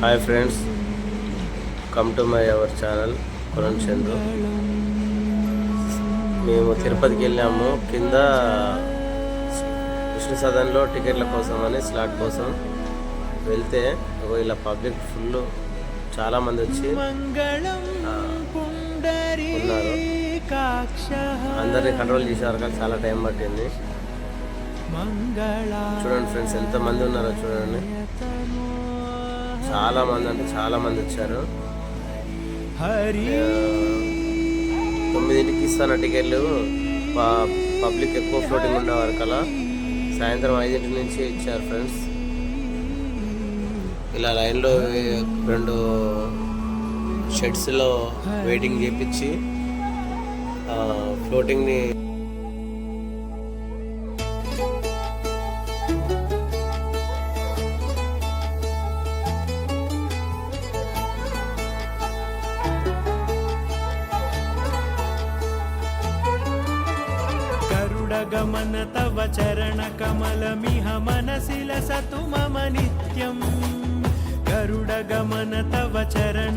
Hi friends, come to my our channel Kiran Chandru. మేము తిరుపతికి వెళ్ళాము. కింద విష్ణు సదన్లో టికెట్ల కోసం అని స్లాట్ కోసం వెళ్తే ఇలా పబ్లిక్ ఫుల్ చాలామంది వచ్చి ఉన్నారు. అందరినీ కంట్రోల్ చేసేవారు కానీ చాలా టైం పట్టింది. చూడండి ఫ్రెండ్స్, ఎంతమంది ఉన్నారో చూడండి. చాలా మంది అంటే చాలా మంది వచ్చారు. 9ంటికి ఇస్తాను టికెట్లు. పబ్లిక్ ఎక్కువ ఫ్లోటింగ్ ఉండే వరకలా సాయంత్రం 5 నుంచి ఇచ్చారు ఫ్రెండ్స్. ఇలా లైన్లో 2 షెడ్స్లో వెయిటింగ్ చేయించి ఫ్లోటింగ్ని गमन तव चरण कमलमिह मनसि लसतु मम नित्यं गरुड गमन तव चरण